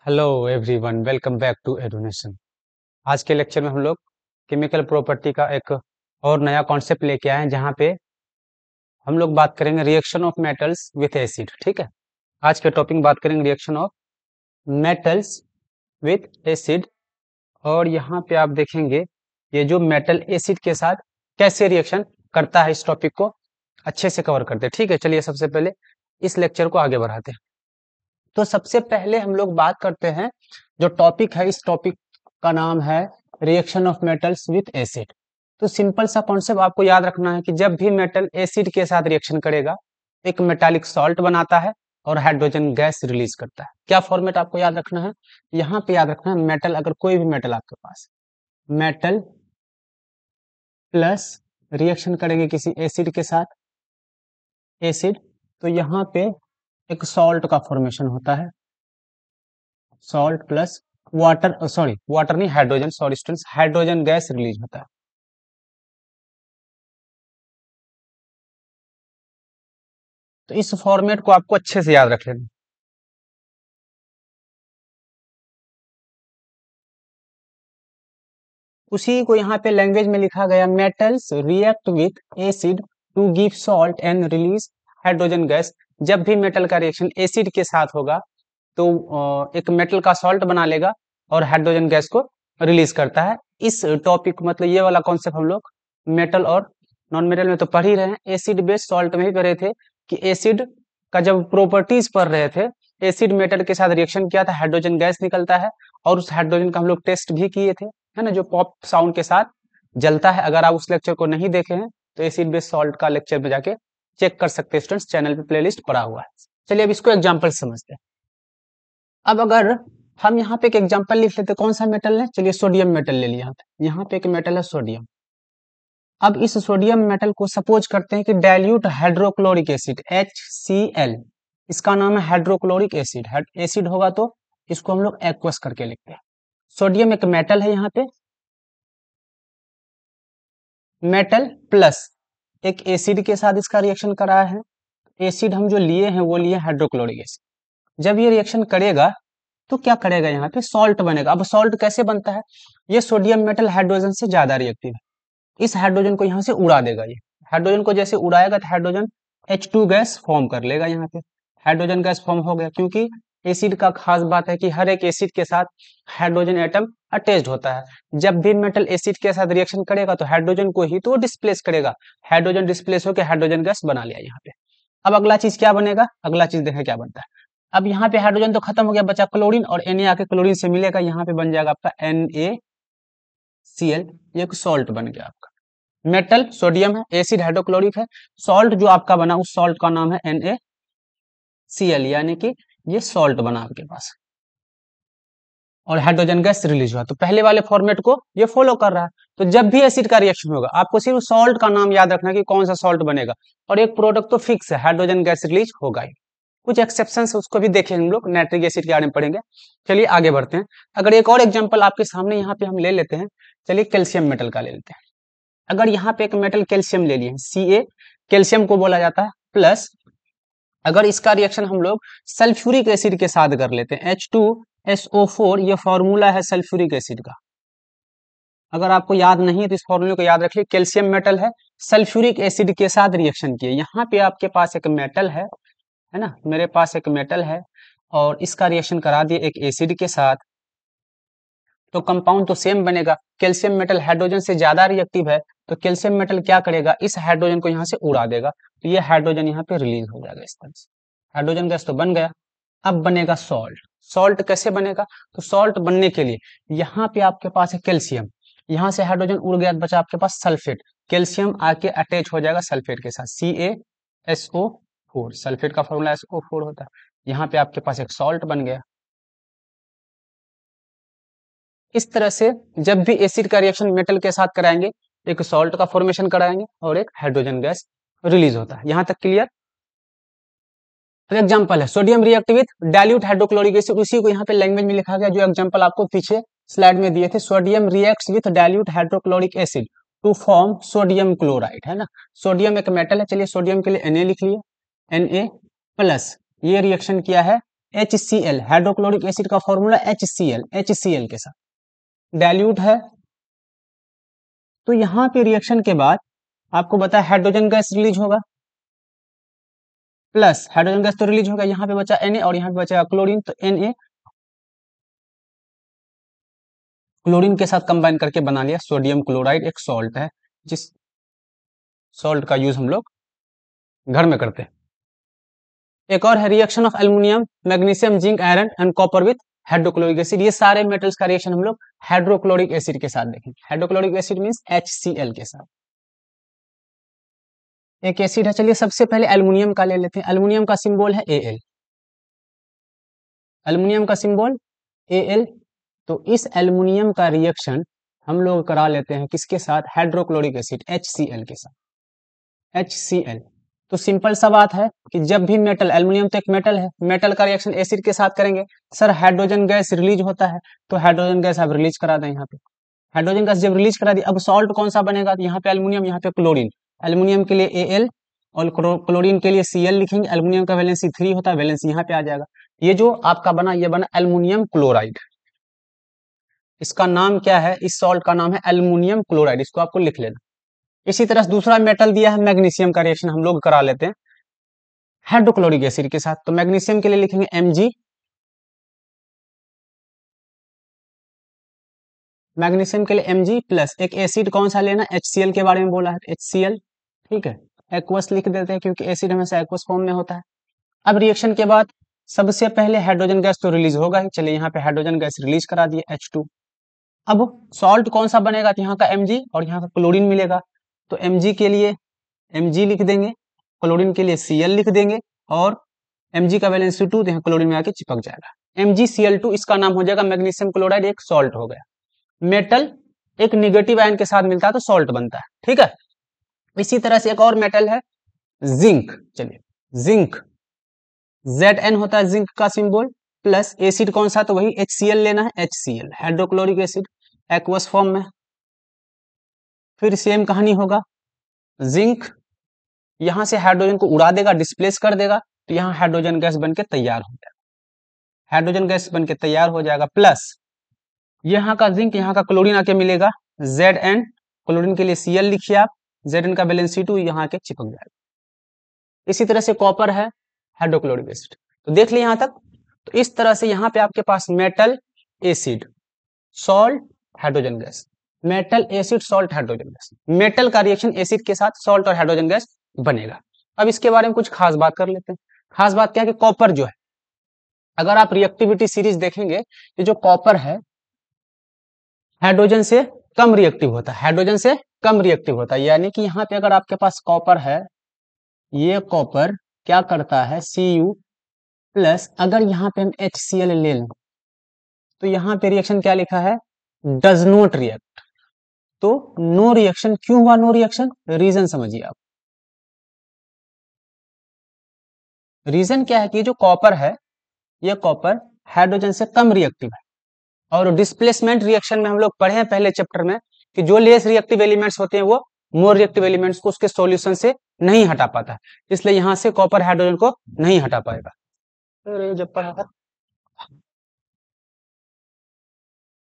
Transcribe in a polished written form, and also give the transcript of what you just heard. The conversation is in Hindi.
Hello everyone, welcome back to Edunation. आज के लेक्चर में हम लोग केमिकल प्रॉपर्टी का एक और नया कॉन्सेप्ट लेके आए हैं, जहाँ पे हम लोग बात करेंगे reaction of metals with acid. ठीक है, आज के टॉपिक बात करेंगे reaction of metals with acid. और यहाँ पे आप देखेंगे ये जो मेटल एसिड के साथ कैसे रिएक्शन करता है, इस टॉपिक को अच्छे से कवर करते हैं। ठीक है, चलिए सबसे पहले इस लेक्चर को आगे बढ़ाते हैं। तो सबसे पहले हम लोग बात करते हैं, जो टॉपिक है इस टॉपिक का नाम है reaction of metals with acid. तो सिंपल सा कॉन्सेप्ट आपको याद रखना है कि जब भी मेटल एसिड के साथ रिएक्शन करेगा, एक मेटालिक सॉल्ट बनाता है और हाइड्रोजन गैस रिलीज करता है। क्या फॉर्मेट आपको याद रखना है? यहाँ पे याद रखना है, मेटल, अगर कोई भी मेटल आपके पास मेटल प्लस रिएक्शन करेंगे किसी एसिड के साथ, एसिड, तो यहाँ पे एक सॉल्ट का फॉर्मेशन होता है। Salt plus water, sorry water नहीं, hydrogen, sorry students, hydrogen gas release होता है। तो इस फॉर्मेट को आपको अच्छे से याद रख लेना। उसी को यहाँ पे लैंग्वेज में लिखा गया, metals react with acid to give salt and release hydrogen gas. जब भी मेटल का रिएक्शन एसिड के साथ होगा तो एक मेटल का सॉल्ट बना लेगा और हाइड्रोजन गैस को रिलीज करता है। इस टॉपिक मतलब ये वाला कॉन्सेप्ट हम लोग मेटल और नॉन मेटल में तो पढ़ ही रहे हैं, एसिड बेस्ड सॉल्ट में भी पढ़े थे कि एसिड का जब प्रॉपर्टीज पढ़ रहे थे, एसिड मेटल के साथ रिएक्शन किया था, हाइड्रोजन गैस निकलता है और उस हाइड्रोजन का हम लोग टेस्ट भी किए थे, है ना, जो पॉप साउंड के साथ जलता है। अगर आप उस लेक्चर को नहीं देखे हैं तो एसिड बेस्ड सॉल्ट का लेक्चर में जाके चेक कर सकते हैं स्टूडेंट्स, चैनल पे प्लेलिस्ट पड़ा हुआ है। चलिए अब इसको एग्जाम्पल समझते हैं। अब अगर हम यहाँ पे एक एग्जांपल लिख लेते, कौन सा मेटल है, चलिए सोडियम मेटल ले लिया। यहाँ पे एक मेटल है सोडियम। अब इस सोडियम मेटल को सपोज करते हैं कि डाइल्यूट हाइड्रोक्लोरिक एसिड HCl, इसका नाम है हाइड्रोक्लोरिक एसिड। एसिड होगा तो इसको हम लोग एक्वस करके लिखते हैं। सोडियम एक मेटल है, यहाँ पे मेटल प्लस एक एसिड के साथ इसका रिएक्शन कराया है। एसिड हम जो लिए हैं वो लिए हाइड्रोक्लोरिक एसिड। जब ये रिएक्शन करेगा तो क्या करेगा, यहाँ पे सॉल्ट बनेगा। अब सॉल्ट कैसे बनता है, ये सोडियम मेटल हाइड्रोजन से ज्यादा रिएक्टिव है, इस हाइड्रोजन को यहाँ से उड़ा देगा। ये हाइड्रोजन को जैसे उड़ाएगा तो हाइड्रोजन H2 गैस फॉर्म कर लेगा। यहाँ पे हाइड्रोजन गैस फॉर्म हो गया, क्योंकि एसिड का खास बात है कि हर एक एसिड के साथ हाइड्रोजन एटम अटैच्ड होता है। जब भी मेटल एसिड के साथ रिएक्शन करेगा तो हाइड्रोजन को ही तो डिस्प्लेस करेगा, हाइड्रोजन डिस्प्लेस होकर हाइड्रोजन गैस बना लिया यहाँ पे। अब अगला चीज क्या बनेगा, अगला चीज देखें क्या बनता है। अब यहाँ पे हाइड्रोजन तो खत्म हो गया, बचा क्लोरीन, और Na आके क्लोरीन से मिलेगा, यहाँ पे बन जाएगा आपका NaCl। ये एक सॉल्ट बन गया आपका। मेटल सोडियम है, एसिड हाइड्रोक्लोरिक है, सॉल्ट जो आपका बना उस सॉल्ट का नाम है NaCl, यानी कि ये सॉल्ट बना आपके पास और हाइड्रोजन गैस रिलीज हुआ। तो पहले वाले फॉर्मेट को ये फॉलो कर रहा है। तो जब भी एसिड का रिएक्शन होगा आपको सिर्फ सॉल्ट का नाम याद रखना कि कौन सा सॉल्ट बनेगा, और एक प्रोडक्ट तो फिक्स है, हाइड्रोजन गैस रिलीज होगा ही। कुछ एक्सेप्शन है उसको भी देखेंगे हम लोग, नाइट्रिक एसिड के बारे में पढ़ेंगे। चलिए आगे बढ़ते हैं। अगर एक और एग्जांपल आपके सामने यहाँ पे हम ले लेते हैं, चलिए कैल्शियम मेटल का ले लेते हैं। अगर यहाँ पे एक मेटल कैल्शियम ले लिए Ca, कैल्शियम को बोला जाता है, प्लस अगर इसका रिएक्शन हम लोग सल्फ्यूरिक एसिड के साथ कर लेते हैं H2SO4, ये फॉर्मूला है सल्फ्यूरिक एसिड का। अगर आपको याद नहीं है तो इस फॉर्मूले को याद रखिए, कैल्शियम मेटल है, सल्फ्यूरिक एसिड के साथ रिएक्शन किए। यहाँ पे आपके पास एक मेटल है ना, मेरे पास एक मेटल है और इसका रिएक्शन करा दिए एक एसिड के साथ, तो कंपाउंड तो सेम बनेगा। कैल्शियम मेटल हाइड्रोजन से ज्यादा रिएक्टिव है, तो कैल्शियम मेटल क्या करेगा, इस हाइड्रोजन को यहाँ से उड़ा देगा, तो ये हाइड्रोजन यहाँ पे रिलीज हो जाएगा इस तरह से। हाइड्रोजन गैस तो बन गया। अब बनेगा सॉल्ट। सॉल्ट कैसे बनेगा, तो सॉल्ट बनने के लिए यहाँ पे आपके पास है कैल्शियम, यहाँ से हाइड्रोजन उड़ गया, बचा आपके पास सल्फेट। कैल्शियम आके अटैच हो जाएगा सल्फेट के साथ, CaSO4, सल्फेट का फॉर्मूला SO4 होता है। यहाँ पे आपके पास एक सॉल्ट बन गया। इस तरह से जब भी एसिड का रिएक्शन मेटल के साथ कराएंगे, एक सॉल्ट का फॉर्मेशन कराएंगे और एक हाइड्रोजन गैस रिलीज होता है। यहां तक क्लियर। एग्जांपल है sodium react with dilute hydrochloric acid, उसी को यहाँ पे लैंग्वेज में लिखा गया जो एग्जांपल आपको पीछे स्लाइड में दिए थे। Sodium reacts with dilute hydrochloric acid to form sodium chloride, है ना। सोडियम एक मेटल है, चलिए सोडियम के लिए Na लिख लिए, Na प्लस ये रिएक्शन किया है HCl, हाइड्रोक्लोरिक एसिड का फॉर्मूला HCl के साथ डाइल्यूट है। तो यहाँ पे रिएक्शन के बाद आपको बताया हाइड्रोजन गैस रिलीज होगा, प्लस हाइड्रोजन गैस तो रिलीज होगा, यहाँ पे बचा Na और यहाँ पे बचा क्लोरीन, तो Na क्लोरीन के साथ कंबाइन करके बना लिया सोडियम क्लोराइड, एक सॉल्ट है जिस सॉल्ट का यूज हम लोग घर में करते हैं। एक और है reaction of aluminium, magnesium, zinc, iron and copper with hydrochloric acid. ये सारे मेटल्स का रिएक्शन हम लोग हाइड्रोक्लोरिक एसिड के साथ देखेंगे। हाइड्रोक्लोरिक एसिड मींस HCl के साथ एक एसिड है। चलिए सबसे पहले एल्युमिनियम का ले लेते हैं। एल्युमिनियम का सिंबल है Al, एल्युमिनियम का सिंबल Al। तो इस एल्युमिनियम का रिएक्शन हम लोग करा लेते हैं किसके साथ, हाइड्रोक्लोरिक एसिड HCl के साथ, HCl। तो सिंपल सा बात है कि जब भी मेटल, एल्युमिनियम तो एक मेटल है, मेटल का रिएक्शन एसिड के साथ करेंगे, सर हाइड्रोजन गैस रिलीज होता है, तो हाइड्रोजन गैस आप रिलीज करा दें। यहाँ पे हाइड्रोजन गैस जब रिलीज करा दी, अब सॉल्ट कौन सा बनेगा, यहाँ पे एल्युमिनियम, यहाँ पे क्लोरीन। एल्युमिनियम के लिए Al और क्लोरीन के लिए Cl लिखेंगे। एल्युमिनियम का वैलेंसी 3 होता है, वैलेंसी यहाँ पे आ जाएगा। ये जो आपका बना, ये बना एल्युमिनियम क्लोराइड। इसका नाम क्या है, इस सॉल्ट का नाम है एल्युमिनियम क्लोराइड, इसको आपको लिख लेना। इसी तरह दूसरा मेटल दिया है मैग्नीशियम का रिएक्शन हम लोग करा लेते हैं हाइड्रोक्लोरिक एसिड के साथ। तो मैग्नीशियम के लिए लिखेंगे Mg, मैग्नीशियम के लिए Mg प्लस एक एसिड कौन सा लेना, HCl के बारे में बोला है, HCl, ठीक है। एक्वस लिख देते हैं क्योंकि एसिड हमेशा एक्वस फॉर्म में होता है। अब रिएक्शन के बाद सबसे पहले हाइड्रोजन गैस तो रिलीज होगा ही, चलिए यहाँ पे हाइड्रोजन गैस रिलीज करा दिए H2। अब सॉल्ट कौन सा बनेगा, तो यहाँ का Mg और यहाँ का क्लोरीन मिलेगा। तो Mg के लिए Mg लिख देंगे, क्लोरीन के लिए Cl लिख देंगे, और Mg का वैलेंसी 2, तो यहाँ क्लोरीन में आके चिपक जाएगा, MgCl2। इसका नाम हो जाएगा मैग्नीशियम क्लोराइड, एक सॉल्ट हो गया। मेटल एक निगेटिव आयन के साथ मिलता है तो सॉल्ट बनता है, ठीक है। इसी तरह से एक और मेटल है जिंक, चलिए जिंक, Zn होता है जिंक का सिंबल, प्लस एसिड कौन सा, तो वही HCl लेना है, HCl hydrochloric acid, aqueous form में। फिर सेम कहानी होगा, जिंक यहां से हाइड्रोजन को उड़ा देगा, डिस्प्लेस कर देगा, तो यहाँ हाइड्रोजन गैस बनके तैयार हो जाएगा, हाइड्रोजन गैस बनके तैयार हो जाएगा। प्लस यहाँ का जिंक, यहाँ का क्लोरीन आके मिलेगा, Zn, क्लोरीन के लिए Cl लिखिए आप, Zn का वैलेंसी 2 यहाँ के चिपक जाएगा। इसी तरह से कॉपर है हाइड्रोक्लोरिक एसिड। तो देख लिया यहाँ तक। तो इस तरह से यहाँ पे आपके पास metal, acid, salt, hydrogen gas, metal, acid, salt, hydrogen gas. Metal का रिएक्शन एसिड के साथ सॉल्ट और हाइड्रोजन गैस बनेगा। अब इसके बारे में कुछ खास बात कर लेते हैं। खास बात क्या है कि कॉपर जो है, अगर आप रिएक्टिविटी सीरीज देखेंगे, ये जो कॉपर है हाइड्रोजन से कम रिएक्टिव होता है, हाइड्रोजन से कम रिएक्टिव होता है। यानी कि यहाँ पे अगर आपके पास कॉपर है, ये कॉपर क्या करता है, Cu प्लस, अगर यहाँ पे हम HCl ले लें, तो यहाँ पे रिएक्शन क्या लिखा है, डज नॉट रिएक्ट। तो नो रिएक्शन, क्यों हुआ नो रिएक्शन, रीजन समझिए आप। रीजन क्या है कि जो कॉपर है, ये कॉपर हाइड्रोजन से कम रिएक्टिव है, और डिस्प्लेसमेंट रिएक्शन में हम लोग पढ़े हैं पहले चैप्टर में कि जो लेस रिएक्टिव एलिमेंट्स होते हैं वो मोर रिएक्टिव एलिमेंट्स को उसके सॉल्यूशन से नहीं हटा पाता, इसलिए यहां से कॉपर हाइड्रोजन को नहीं हटा पाएगा। अरे जब पढ़ा था